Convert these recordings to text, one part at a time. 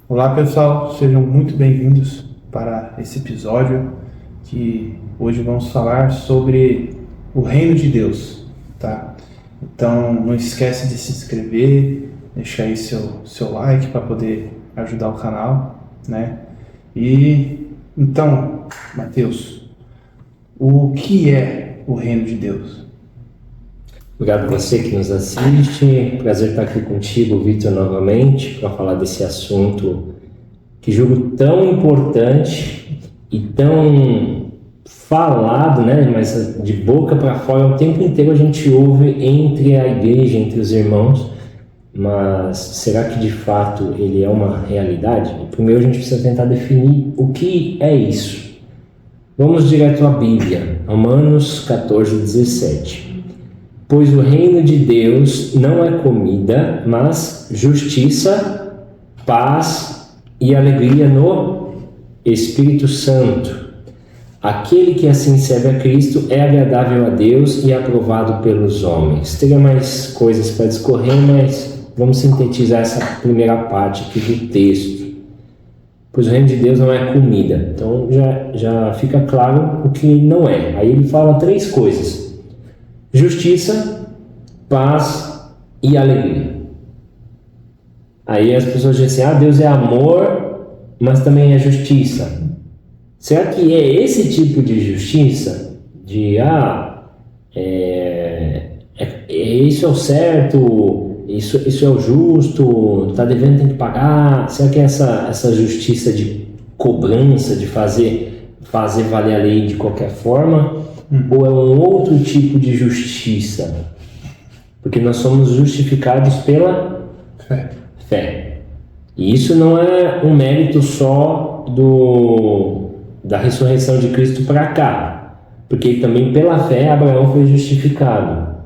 Olá pessoal, sejam muito bem-vindos para esse episódio que hoje vamos falar sobre o reino de Deus, tá? Então não esquece de se inscrever, deixar aí seu like para poder ajudar o canal, né? E então, Mateus, o que é o reino de Deus? Obrigado a você que nos assiste. Prazer estar aqui contigo, Vitor, novamente, para falar desse assunto que julgo tão importante e tão falado, né? Mas de boca para fora, o tempo inteiro a gente ouve entre a igreja, entre os irmãos. Mas será que de fato ele é uma realidade? Primeiro a gente precisa tentar definir o que é isso. Vamos direto à Bíblia, Romanos 14:17. Pois o reino de Deus não é comida, mas justiça, paz e alegria no Espírito Santo. Aquele que assim serve a Cristo é agradável a Deus e aprovado pelos homens. Teria mais coisas para discorrer, mas vamos sintetizar essa primeira parte aqui do texto. Pois o reino de Deus não é comida. Então já fica claro o que não é. Aí ele fala três coisas: justiça, paz e alegria. Aí as pessoas dizem assim: Deus é amor, mas também é justiça. Será que é esse tipo de justiça? De isso é o certo, isso é o justo, tá devendo, tem que pagar. Será que é essa justiça de cobrança, de fazer valer a lei de qualquer forma? Ou é um outro tipo de justiça? Porque nós somos justificados pela fé. E isso não é um mérito só da ressurreição de Cristo para cá. Porque também pela fé Abraão foi justificado.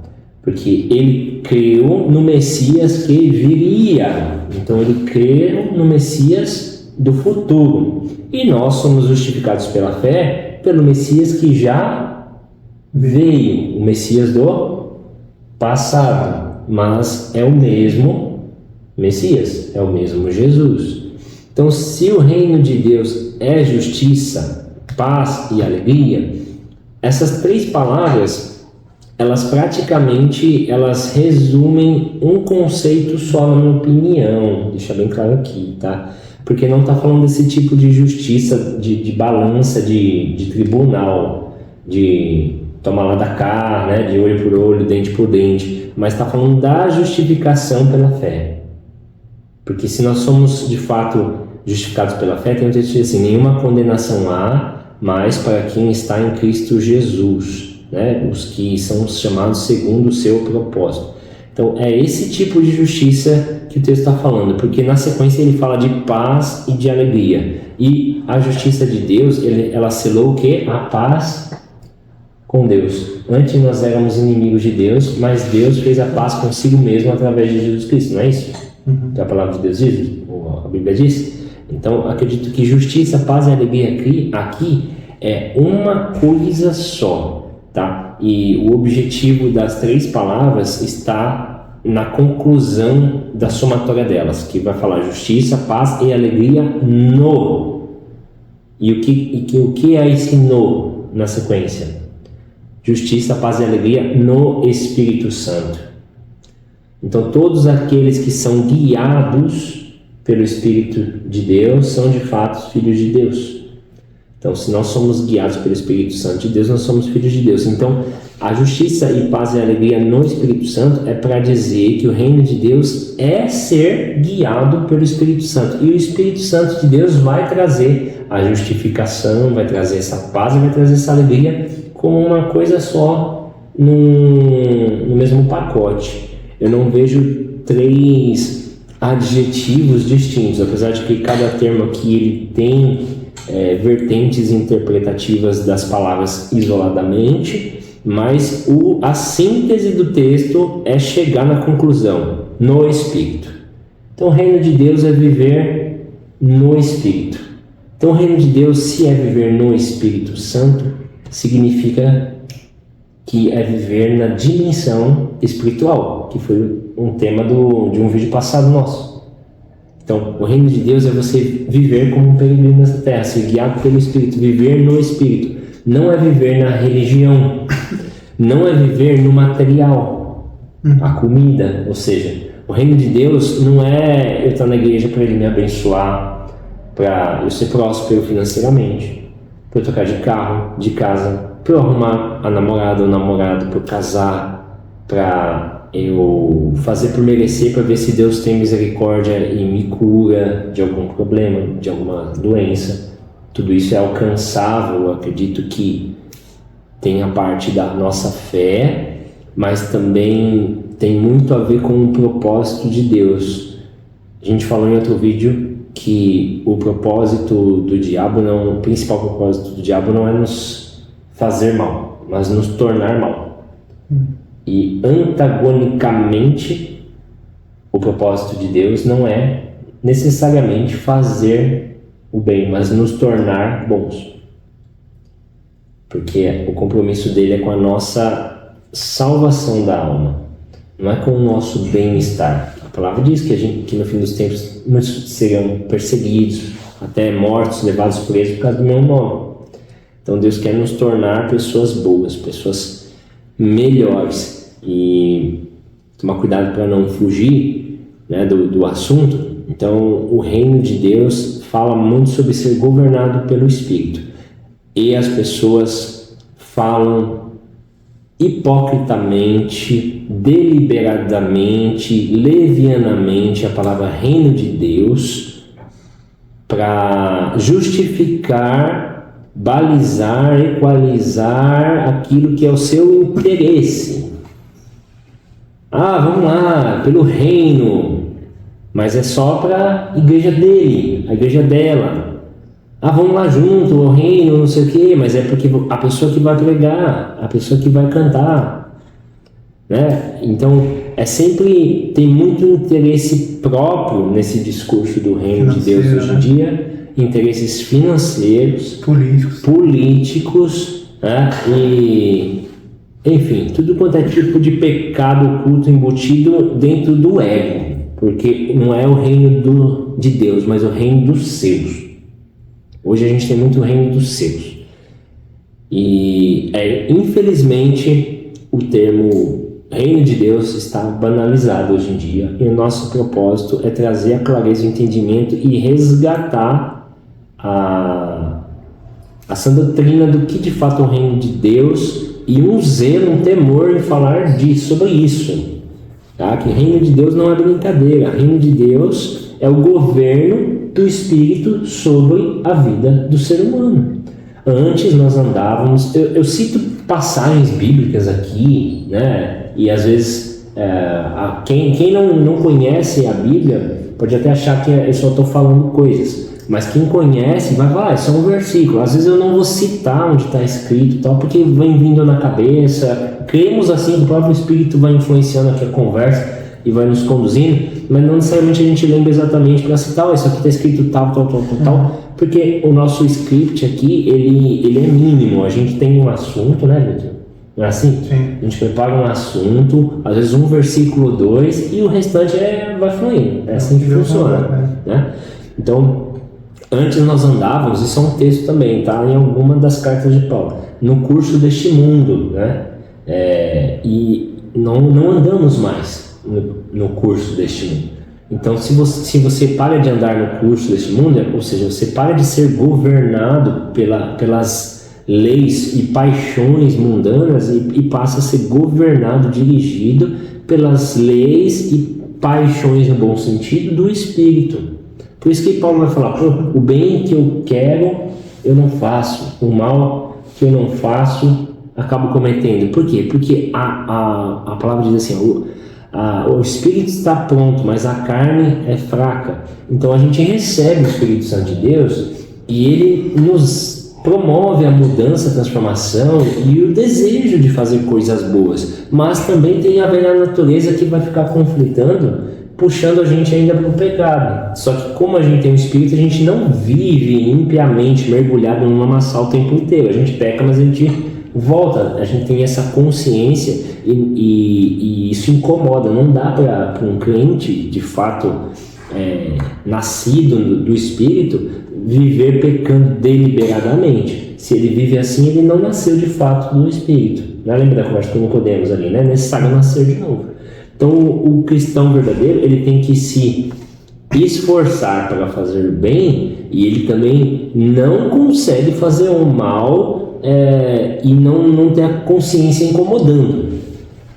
Porque ele creu no Messias que viria. Então ele creu no Messias do futuro. E nós somos justificados pela fé pelo Messias que já veio, o Messias do passado, mas é o mesmo Messias, é o mesmo Jesus. Então, se o reino de Deus é justiça, paz e alegria, essas três palavras, elas resumem um conceito só, na minha opinião, deixa bem claro aqui, tá? Porque não está falando desse tipo de justiça, de balança, de tribunal, de tomar lá da cá, né, de olho por olho, dente por dente, mas está falando da justificação pela fé. Porque se nós somos de fato justificados pela fé, tem um texto assim: nenhuma condenação há mais para quem está em Cristo Jesus, né, os que são chamados segundo o seu propósito. Então é esse tipo de justiça que o texto está falando, porque na sequência ele fala de paz e de alegria. E a justiça de Deus, ela selou o quê? A paz com Deus. Antes nós éramos inimigos de Deus, mas Deus fez a paz consigo mesmo através de Jesus Cristo, não é isso? Que a palavra de Deus diz, ou a Bíblia diz. Então acredito que justiça, paz e alegria aqui é uma coisa só, tá? E o objetivo das três palavras está na conclusão da somatória delas, que vai falar justiça, paz e alegria no. E o que é esse no na sequência? Justiça, paz e alegria no Espírito Santo. Então todos aqueles que são guiados pelo Espírito de Deus são de fato filhos de Deus. Então se nós somos guiados pelo Espírito Santo de Deus, nós somos filhos de Deus. Então a justiça e paz e alegria no Espírito Santo é para dizer que o reino de Deus é ser guiado pelo Espírito Santo. E o Espírito Santo de Deus vai trazer a justificação, vai trazer essa paz e vai trazer essa alegria como uma coisa só no mesmo pacote. Eu não vejo três adjetivos distintos, apesar de que cada termo aqui ele tem vertentes interpretativas das palavras isoladamente, mas a síntese do texto é chegar na conclusão, no Espírito. Então o reino de Deus é viver no Espírito. Então o reino de Deus, se é viver no Espírito Santo, significa que é viver na dimensão espiritual, que foi um tema de um vídeo passado nosso. Então, o reino de Deus é você viver como um peregrino nessa terra, ser guiado pelo Espírito, viver no Espírito. Não é viver na religião, não é viver no material, a comida. Ou seja, o reino de Deus não é eu estar na igreja para Ele me abençoar, para eu ser próspero financeiramente, para eu trocar de carro, de casa, para eu arrumar a namorada ou namorado, para eu casar, para eu fazer por merecer, para ver se Deus tem misericórdia e me cura de algum problema, de alguma doença. Tudo isso é alcançável. Eu acredito que tem a parte da nossa fé, mas também tem muito a ver com o propósito de Deus. A gente falou em outro vídeo que o propósito do diabo não, o principal propósito do diabo não é nos fazer mal, mas nos tornar mal. E antagonicamente, o propósito de Deus não é necessariamente fazer o bem, mas nos tornar bons. Porque o compromisso dele é com a nossa salvação da alma, não é com o nosso bem-estar. A palavra diz que no fim dos tempos muitos serão perseguidos, até mortos, levados presos por causa do meu nome. Então Deus quer nos tornar pessoas boas, pessoas melhores, e tomar cuidado para não fugir, né, do assunto. Então o reino de Deus fala muito sobre ser governado pelo Espírito, e as pessoas falam hipocritamente, deliberadamente, levianamente a palavra reino de Deus para justificar, balizar, equalizar aquilo que é o seu interesse. Vamos lá, pelo reino, mas é só para a igreja dele, a igreja dela. Vamos lá junto, o reino, não sei o quê, mas é porque a pessoa que vai pregar, a pessoa que vai cantar, né? Então, tem muito interesse próprio nesse discurso do reino de Deus hoje em dia, interesses financeiros, políticos, né? E, enfim, tudo quanto é tipo de pecado oculto embutido dentro do ego, porque não é o reino de Deus, mas o reino dos seus. Hoje a gente tem muito reino dos seus. E, infelizmente, o termo reino de Deus está banalizado hoje em dia. E o nosso propósito é trazer a clareza e o entendimento e resgatar a sã doutrina do que de fato é o reino de Deus, e um zelo, um temor em falar sobre isso. Tá? Que reino de Deus não é brincadeira. Reino de Deus é o governo do Espírito sobre a vida do ser humano. Antes nós andávamos, eu cito passagens bíblicas aqui, né? E às vezes quem não conhece a Bíblia pode até achar que eu só estou falando coisas, mas quem conhece vai falar, é só um versículo. Às vezes eu não vou citar onde está escrito, tal, porque vem vindo na cabeça. Cremos assim que o próprio Espírito vai influenciando aqui a conversa e vai nos conduzindo, mas não necessariamente a gente lembra exatamente para citar, isso aqui está escrito tal, porque o nosso script aqui, ele é mínimo. A gente tem um assunto, né, Vitor? Não é assim? Sim. A gente prepara um assunto, às vezes um versículo, 2, e o restante vai fluindo. É assim que funciona, né? Então, antes nós andávamos, isso é um texto também, tá? Em alguma das cartas de Paulo, no curso deste mundo, né? E não andamos mais no curso deste mundo. Então, se você para de andar no curso deste mundo, ou seja, você para de ser governado pelas leis e paixões mundanas e passa a ser governado, dirigido pelas leis e paixões, no bom sentido, do Espírito. Por isso que Paulo vai falar, o bem que eu quero, eu não faço, o mal que eu não faço, acabo cometendo. Por quê? Porque a palavra diz assim, o Espírito está pronto, mas a carne é fraca. Então a gente recebe o Espírito Santo de Deus e ele nos promove a mudança, a transformação e o desejo de fazer coisas boas, mas também tem a velha natureza que vai ficar conflitando, puxando a gente ainda para o pecado. Só que como a gente tem o Espírito, a gente não vive impiamente mergulhado numa lamaçal o tempo inteiro. A gente peca, mas a gente volta, a gente tem essa consciência e isso incomoda. Não dá para um crente, de fato, nascido do Espírito, viver pecando deliberadamente. Se ele vive assim, ele não nasceu de fato do Espírito. Lembra da conversa com Nicodemos ali, né? É necessário nascer de novo. Então, o cristão verdadeiro, ele tem que se esforçar para fazer o bem, e ele também não consegue fazer o mal e não ter a consciência incomodando.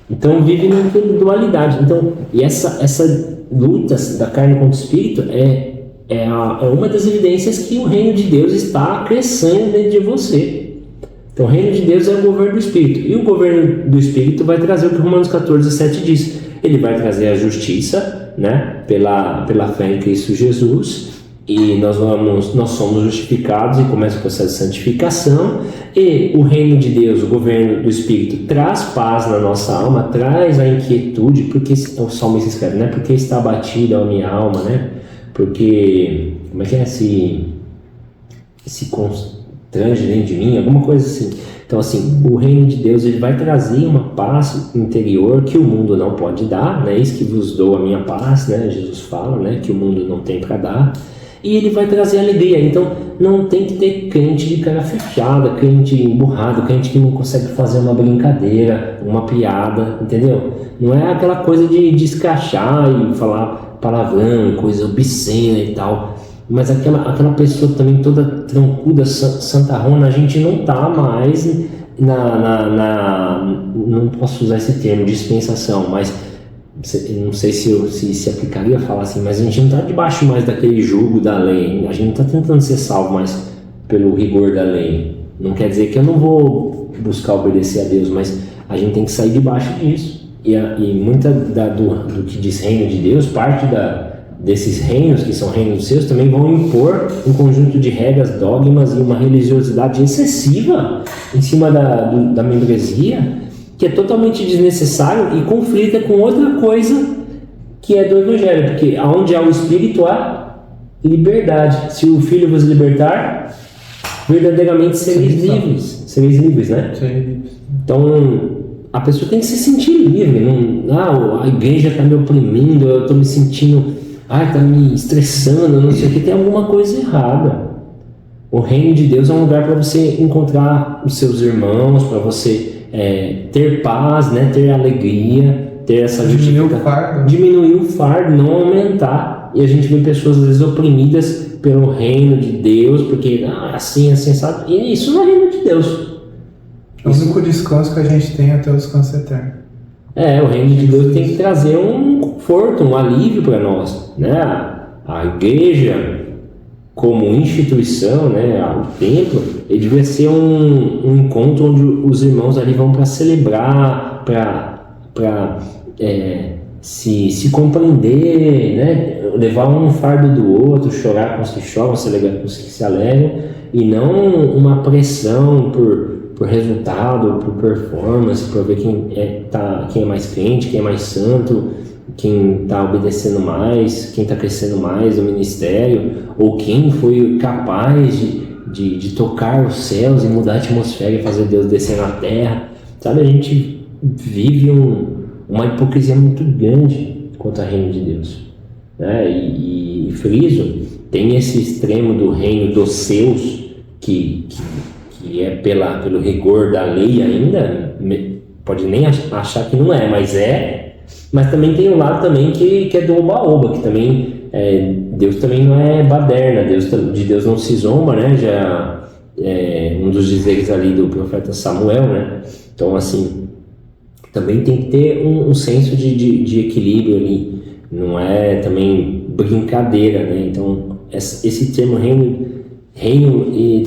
Então, vive numa dualidade. Então, e essa luta da carne contra o espírito é uma das evidências que o reino de Deus está crescendo dentro de você. Então, o reino de Deus é o governo do Espírito. E o governo do Espírito vai trazer o que Romanos 14:7 diz. Ele vai trazer a justiça, né, pela fé em Cristo Jesus. E nós somos justificados e começa o processo de santificação. E o reino de Deus, o governo do Espírito, traz paz na nossa alma, traz a inquietude, porque o salmista escreve, né? Porque está abatida a minha alma, né? Porque, como é que é? Se constrange dentro de mim, alguma coisa assim. Então, assim, o reino de Deus, ele vai trazer uma paz interior que o mundo não pode dar, né? Eis que vos dou a minha paz, né? Jesus fala, né? Que o mundo não tem para dar. E ele vai trazer alegria. Então, não tem que ter crente de cara fechada, crente emburrado, crente que não consegue fazer uma brincadeira, uma piada, entendeu? Não é aquela coisa de descachar e falar palavrão, coisa obscena e tal. Mas aquela pessoa também toda trancuda, santarrona, a gente não tá mais não posso usar esse termo, dispensação, mas não sei se aplicaria falar assim, mas a gente não tá debaixo mais daquele jugo da lei, a gente não tá tentando ser salvo mais pelo rigor da lei. Não quer dizer que eu não vou buscar obedecer a Deus, mas a gente tem que sair debaixo disso. E muita do que diz reino de Deus, parte desses reinos, que são reinos seus, também vão impor um conjunto de regras, dogmas e uma religiosidade excessiva em cima da membresia, que é totalmente desnecessário e conflita com outra coisa que é do Evangelho, porque onde há o Espírito há liberdade. Se o Filho vos libertar, verdadeiramente sereis livres, né? Sim. Então, a pessoa tem que se sentir livre. A igreja está me oprimindo, eu estou me sentindo... está me estressando, não sei o que, tem alguma coisa errada. O reino de Deus é um lugar para você encontrar os seus irmãos, para você ter paz, né, ter alegria, ter essa diminuir o fardo, não aumentar. E a gente vê pessoas às vezes oprimidas pelo reino de Deus, porque assim, sabe? E isso não é reino de Deus. É o único descanso que a gente tem até o descanso eterno. O reino de Deus tem que trazer um conforto, um alívio para nós, né? A igreja, como instituição, né? O templo, ele devia ser um encontro onde os irmãos ali vão para celebrar, para se compreender, né? Levar um fardo do outro, chorar com os que choram, se alegrar com os que se alegram, e não uma pressão por resultado, por performance, por ver quem é mais crente, quem é mais santo, quem está obedecendo mais, quem está crescendo mais no ministério, ou quem foi capaz de tocar os céus e mudar a atmosfera e fazer Deus descer na terra. Sabe, a gente vive uma hipocrisia muito grande contra o reino de Deus, né? E friso, tem esse extremo do reino dos seus, que é pelo rigor da lei ainda, pode nem achar que não é, mas também tem um lado também que é do oba-oba, que também Deus também não é baderna, de Deus não se zomba, né? Já um dos dizeres ali do profeta Samuel, né? Então, assim, também tem que ter um senso de equilíbrio ali, não é também brincadeira, né? Então, esse termo reino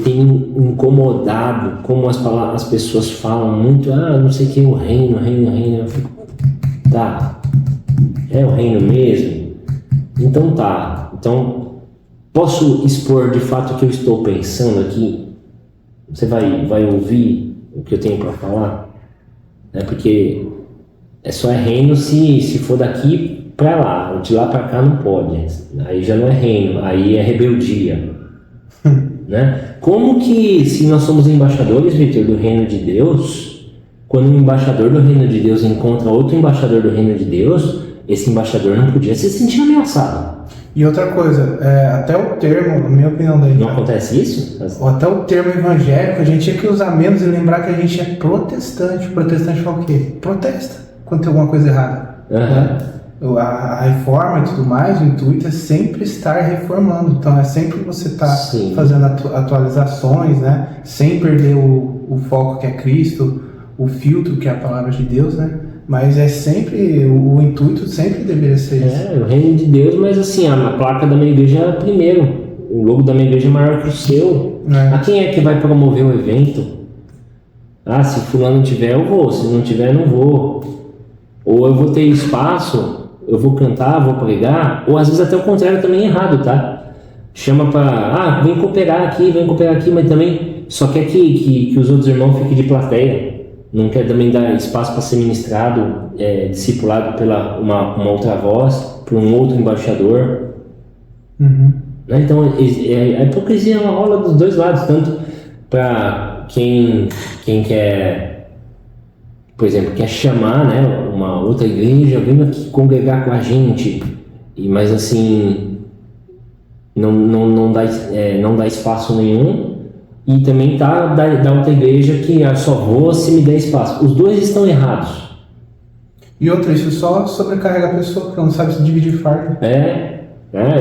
tem incomodado, como as pessoas falam muito, não sei o que, o reino, eu fico, tá, é o reino mesmo? Então tá, posso expor de fato o que eu estou pensando aqui? Você vai ouvir o que eu tenho para falar? Porque só é reino se for daqui para lá, de lá para cá não pode, aí já não é reino, aí é rebeldia. Né? Como que, se nós somos embaixadores, Victor, do reino de Deus, quando um embaixador do reino de Deus encontra outro embaixador do reino de Deus, esse embaixador não podia se sentir ameaçado. E outra coisa, até o termo, na minha opinião daí, Não acontece isso? ou até o termo evangélico, a gente tinha que usar menos e lembrar que a gente é protestante. Protestante fala o quê? Protesta quando tem alguma coisa errada. Né? A reforma e tudo mais, o intuito é sempre estar reformando. Então é sempre você estar fazendo atualizações, né? Sem perder o foco que é Cristo, o filtro que é a palavra de Deus, né? Mas é sempre, o intuito sempre deveria ser isso. O reino de Deus, mas assim, a placa da minha igreja é primeiro. O logo da minha igreja é maior que o seu. A quem é que vai promover o evento? Se fulano tiver, eu vou. Se não tiver, eu não vou. Ou eu vou ter espaço, eu vou cantar, vou pregar. Ou às vezes até o contrário também é errado, tá? Chama pra, vem cooperar aqui, mas também só quer que os outros irmãos fiquem de plateia. Não quer também dar espaço para ser ministrado, discipulado pela uma outra voz, por um outro embaixador. Então a hipocrisia rola dos dois lados, tanto para quem quer, por exemplo, quer chamar, né, uma outra igreja, vindo aqui congregar com a gente, mas assim não dá espaço nenhum. E também da outra igreja que só vou se me der espaço. Os dois estão errados. E outra, isso só sobrecarrega a pessoa, porque não sabe se dividir fardo.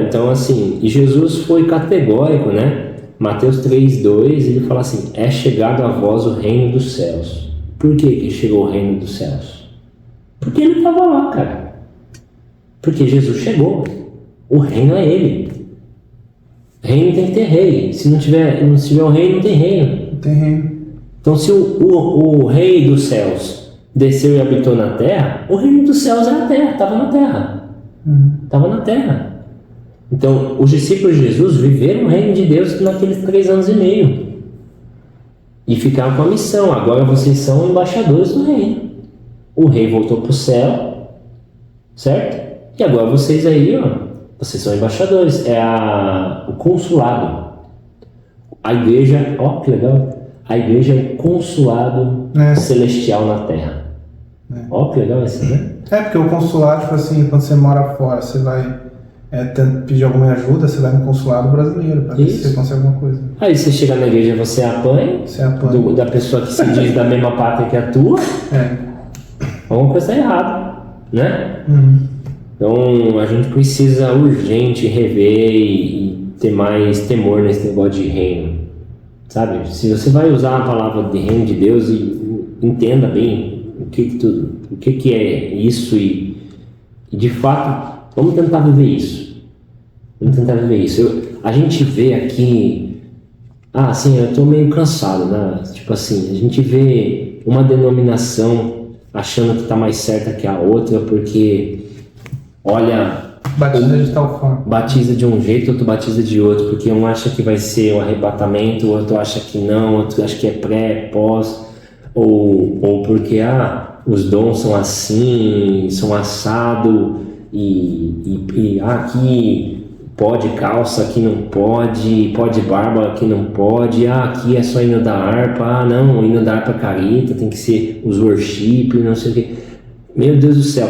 Então assim, e Jesus foi categórico, né? Mateus 3:2, ele fala assim: é chegado a vós o reino dos céus. Por que chegou o reino dos céus? Porque ele estava lá, cara. Porque Jesus chegou. O reino é ele. Reino tem que ter rei. Se não tiver o rei, não tem reino. Não tem reino. Então, se o rei dos céus desceu e habitou na terra, o reino dos céus era a terra, estava na terra. Estava na terra. Então, os discípulos de Jesus viveram o reino de Deus naqueles 3 anos e meio. E ficaram com a missão. Agora vocês são embaixadores do reino. O rei voltou para o céu, certo? E agora vocês aí, vocês são embaixadores, o consulado. A igreja, que legal, a igreja é o consulado celestial na terra. Que legal isso, né? Porque o consulado, tipo assim, quando você mora fora, você vai pedir alguma ajuda, você vai no consulado brasileiro para ver se você consegue alguma coisa. Aí você chega na igreja, você apanha. Da pessoa que se diz da mesma pátria que a tua. Alguma coisa está errada, né? Então a gente precisa urgente rever e ter mais temor nesse negócio de reino, sabe? Se você vai usar a palavra de reino de Deus, entenda bem o que é isso e de fato vamos tentar viver isso. A gente vê aqui, eu estou meio cansado, né? Tipo assim, a gente vê uma denominação achando que está mais certa que a outra porque batiza de tal forma. Batiza de um jeito, outro batiza de outro, porque um acha que vai ser o arrebatamento, o outro acha que não, outro acha que é pré, pós, ou porque os dons são assim, são assado, e aqui pode calça, aqui não pode barba, aqui não pode, aqui é só hino da harpa, não, o hino da harpa careta, tem que ser os worship, não sei o que. Meu Deus do céu.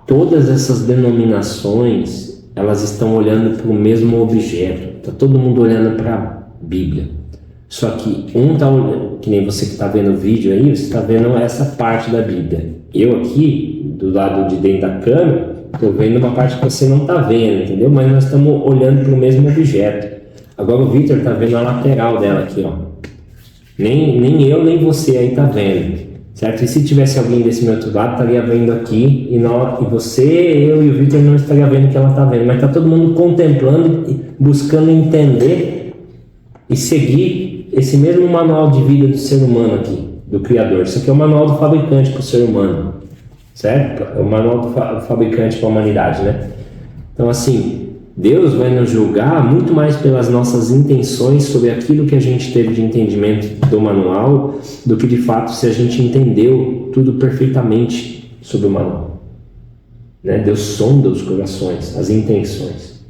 Todas essas denominações, elas estão olhando para o mesmo objeto. Está todo mundo olhando para a Bíblia. Só que está olhando, que nem você que está vendo o vídeo aí, você está vendo essa parte da Bíblia. Eu aqui, do lado de dentro da câmera, estou vendo uma parte que você não está vendo, entendeu? Mas nós estamos olhando para o mesmo objeto. Agora o Victor está vendo a lateral dela aqui, Nem eu, nem você aí está vendo. Certo? E se tivesse alguém desse meu outro lado, estaria vendo aqui, e você, eu e o Victor não estaria vendo o que ela está vendo, mas está todo mundo contemplando, buscando entender e seguir esse mesmo manual de vida do ser humano aqui, do Criador. Isso aqui é o manual do fabricante para o ser humano, certo? É o manual do fabricante para a humanidade, né? Então, assim, Deus vai nos julgar muito mais pelas nossas intenções sobre aquilo que a gente teve de entendimento do manual do que de fato se a gente entendeu tudo perfeitamente sobre o manual, né? Deus sonda os corações, as intenções.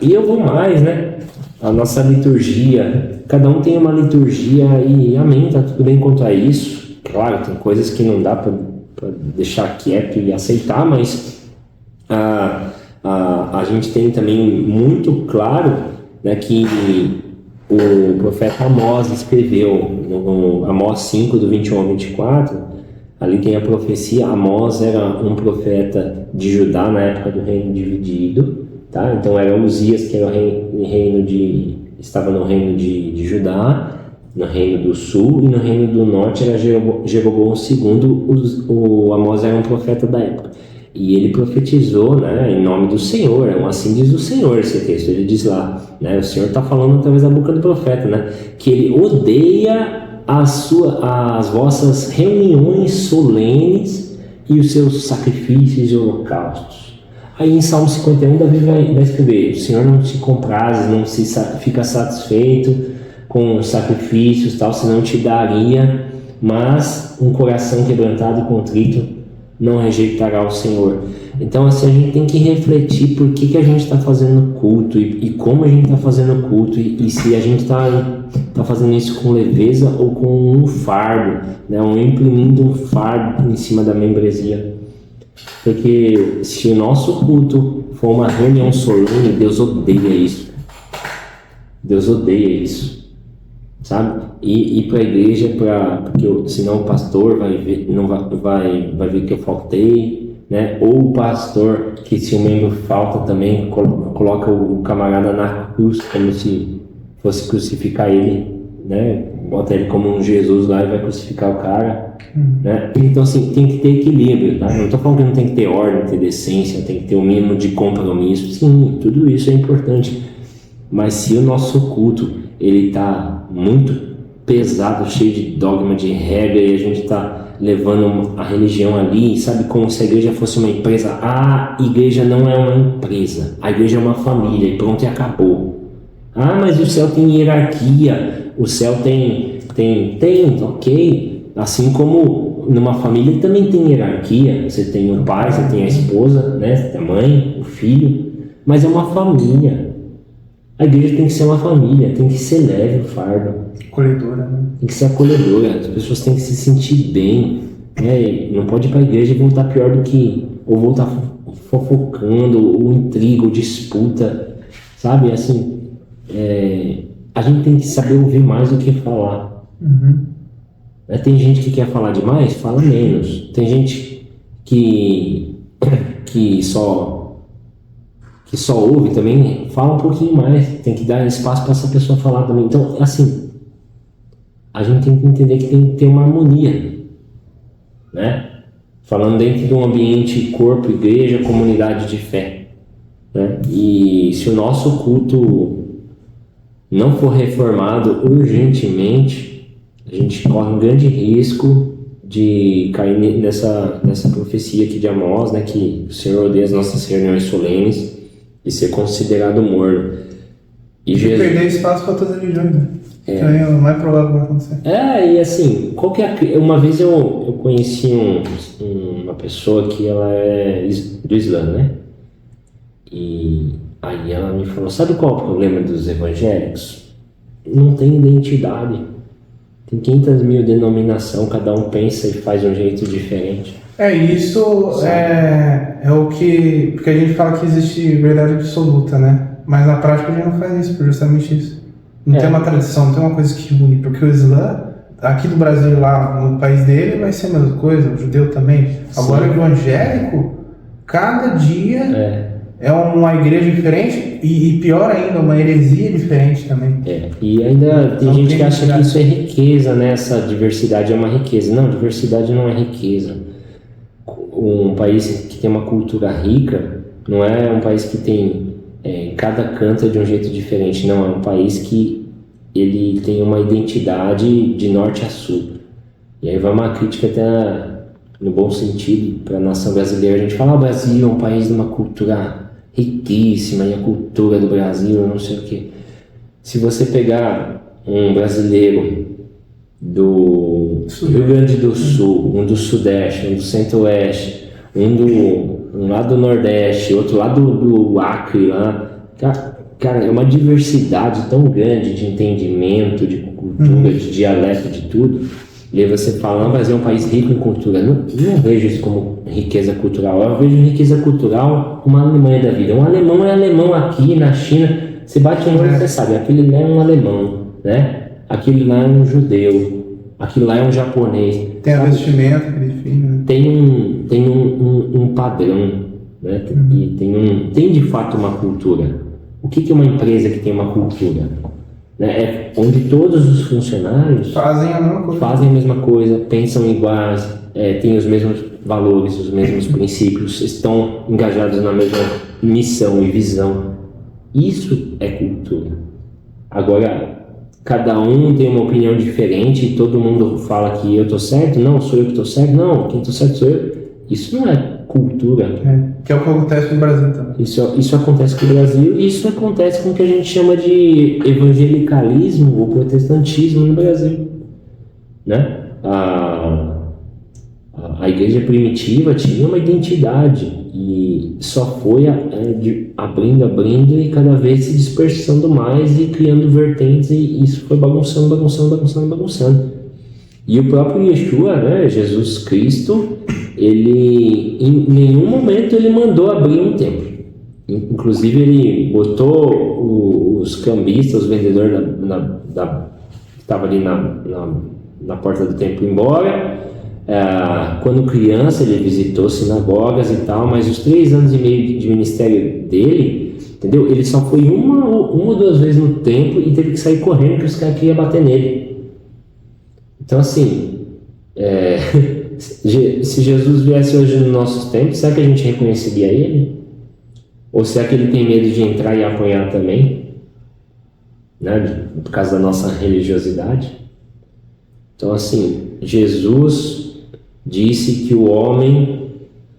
E eu vou mais, né? A nossa liturgia, cada um tem uma liturgia e amém, tá tudo bem quanto a isso. Claro, tem coisas que não dá para deixar quieto e aceitar, mas A gente tem também muito claro, né, que o profeta Amós escreveu, no Amós 5, do 21 ao 24, ali tem a profecia. Amós era um profeta de Judá na época do reino dividido, tá? Então era Uzias, que era estava no reino de Judá, no reino do sul, e no reino do norte era Jeroboão II. O Amós era um profeta da época. E ele profetizou, né, em nome do Senhor, assim diz o Senhor, esse texto. Ele diz lá, né, o Senhor está falando através da boca do profeta, né, que ele odeia as vossas reuniões solenes e os seus sacrifícios e holocaustos. Aí em Salmo 51, Davi vai escrever: o Senhor não te compraz, não fica satisfeito com os sacrifícios, tal, senão te daria, mas um coração quebrantado e contrito não rejeitará o Senhor. Então, assim, a gente tem que refletir por que a gente está fazendo culto e como a gente está fazendo culto, e se a gente está fazendo isso com leveza ou com um fardo, né? Ou imprimindo um fardo em cima da membresia. Porque se o nosso culto for uma reunião solene, Deus odeia isso. Deus odeia isso. Sabe? E para a igreja, porque senão o pastor vai ver, vai ver que eu faltei, né? Ou o pastor, que se o membro falta também, coloca o camarada na cruz, como se fosse crucificar ele, né? Bota ele como um Jesus lá e vai crucificar o cara, né? Então, assim, tem que ter equilíbrio, tá? Não estou falando que não tem que ter ordem, ter decência, tem que ter o mínimo de compromisso. Sim, tudo isso é importante. Mas se o nosso culto ele está muito pesado, cheio de dogma, de regra, e a gente está levando a religião ali, sabe, como se a igreja fosse uma empresa. A igreja não é uma empresa, a igreja é uma família, e pronto, e acabou. Ah, mas o céu tem hierarquia, o céu tem, ok, assim como numa família também tem hierarquia, você tem o pai, você tem a esposa, né, você tem a mãe, o filho, mas é uma família. A igreja tem que ser uma família, tem que ser leve o fardo. Acolhedora, né? Tem que ser acolhedora, as pessoas têm que se sentir bem, né? Não pode ir para a igreja e voltar pior do que, ou voltar fofocando, ou intriga, ou disputa, sabe? Assim, a gente tem que saber ouvir mais do que falar. Tem gente que quer falar demais, fala menos. Tem gente que só ouve também, fala um pouquinho mais. Tem que dar espaço para essa pessoa falar também. Então, assim, a gente tem que entender que tem que ter uma harmonia, né? Falando dentro de um ambiente corpo, igreja, comunidade de fé, né? E se o nosso culto não for reformado urgentemente, a gente corre um grande risco de cair nessa profecia aqui de Amós, né? Que o Senhor odeia as nossas reuniões solenes e ser considerado morno. E Jesus... perder espaço para todas as religiões, né? Então, não é provável que vai acontecer. E assim, uma vez eu conheci uma pessoa que ela é do Islã, né? E aí ela me falou: sabe qual é o problema dos evangélicos? Não tem identidade. Tem 500 mil denominação, cada um pensa e faz de um jeito diferente. Isso é o que... Porque a gente fala que existe verdade absoluta, né? Mas na prática a gente não faz isso, por justamente isso. Não tem uma tradição, não tem uma coisa que une. Porque o Islã, aqui do Brasil, lá no país dele, vai ser a mesma coisa, o judeu também. Sim. Agora o evangélico, cada dia é uma igreja diferente e pior ainda, uma heresia diferente também. E ainda tem gente que acha que isso é riqueza, né? Essa diversidade é uma riqueza. Não, diversidade não é riqueza. Um país que tem uma cultura rica não é um país que tem cada canto é de um jeito diferente, não, é um país que ele tem uma identidade de norte a sul. E aí vai uma crítica até no bom sentido para a nação brasileira. A gente fala: o Brasil é um país de uma cultura riquíssima, e a cultura do Brasil não sei o que. Se você pegar um brasileiro do Rio Grande do Sul, um do Sudeste, um do Centro-Oeste, um lá do Nordeste, outro lá do Acre, lá. Cara, é uma diversidade tão grande de entendimento, de cultura, de dialeto, de tudo, E aí você fala, não, o Brasil é um país rico em cultura. Não vejo isso como riqueza cultural. Eu vejo riqueza cultural uma Alemanha da vida. Um alemão é alemão aqui na China. Você bate um olho e você sabe, aquele lá é um alemão, né? Aquele lá é um judeu. Aquele lá é um japonês. Tem a vestimenta que define, né? Tem um padrão, né? E tem de fato uma cultura. O que é uma empresa que tem uma cultura? Né? É onde todos os funcionários Fazem a mesma coisa, pensam iguais, têm os mesmos valores, os mesmos princípios, estão engajados na mesma missão e visão. Isso é cultura. Agora, cada um tem uma opinião diferente e todo mundo fala que eu estou certo, não, sou eu que estou certo, não, quem está certo sou eu. Isso não é cultura. Que é o que acontece no Brasil também. Isso acontece com o Brasil e isso acontece com o que a gente chama de evangelicalismo ou protestantismo no Brasil, né? A igreja primitiva tinha uma identidade e só foi abrindo e cada vez se dispersando mais e criando vertentes, e isso foi bagunçando. E o próprio Yeshua, né, Jesus Cristo, ele em nenhum momento ele mandou abrir um templo. Inclusive ele botou os cambistas, os vendedores que estavam ali na porta do templo embora. Quando criança ele visitou sinagogas e tal, mas os 3 anos e meio de ministério dele, entendeu? Ele só foi uma ou 2 vezes no templo e teve que sair correndo porque os caras queriam bater nele. Então assim, se Jesus viesse hoje nos nossos tempos, será que a gente reconheceria ele? Ou será que ele tem medo de entrar e apanhar também, né? Por causa da nossa religiosidade? Então assim, Jesus disse que o homem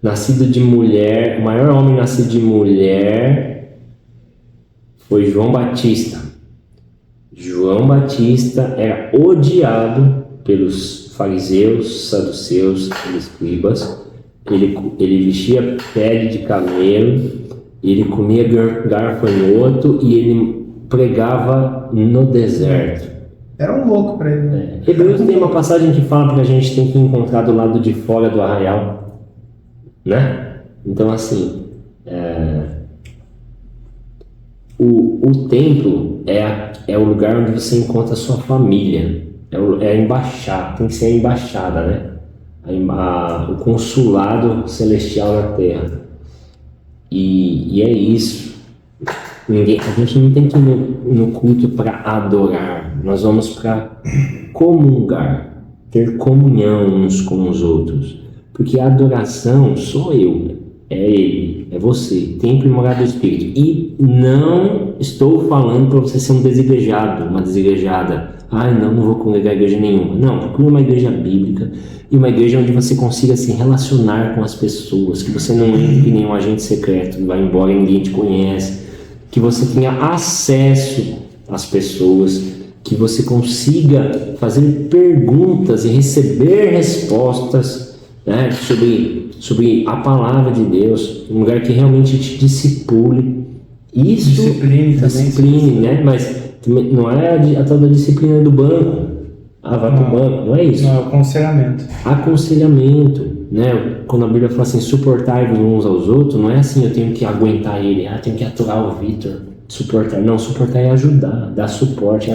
nascido de mulher, o maior homem nascido de mulher foi João Batista. João Batista era odiado pelos fariseus, saduceus e escribas. Ele vestia pele de camelo, ele comia gafanhoto e ele pregava no deserto. Era um louco para ele, né? Hebreus tem uma passagem que fala que a gente tem que encontrar do lado de fora do arraial, né? Então assim, o templo é o lugar onde você encontra a sua família, é a embaixada, tem que ser a embaixada, né? O consulado celestial na terra. E é isso. A gente não tem que ir no culto para adorar, nós vamos para comungar, ter comunhão uns com os outros, porque a adoração sou eu, é ele, é você, templo e morada do Espírito. E não estou falando para você ser um desigrejado, uma desigrejada. Não vou congregar igreja nenhuma. Não, procure uma igreja bíblica e uma igreja onde você consiga se relacionar com as pessoas, que você não entre que nenhum agente secreto, vai embora e ninguém te conhece, que você tenha acesso às pessoas, que você consiga fazer perguntas e receber respostas, né, sobre a palavra de Deus, um lugar que realmente te discipule. Isso, discipline, né? Mas não é a tal da disciplina do banco. Vai pro banco, não é isso. Não, é o aconselhamento, né? Quando a Bíblia fala assim, suportai-vos uns aos outros, não é assim, eu tenho que aguentar ele, tenho que aturar o Vitor, suportar. Não, suportar é ajudar, dar suporte.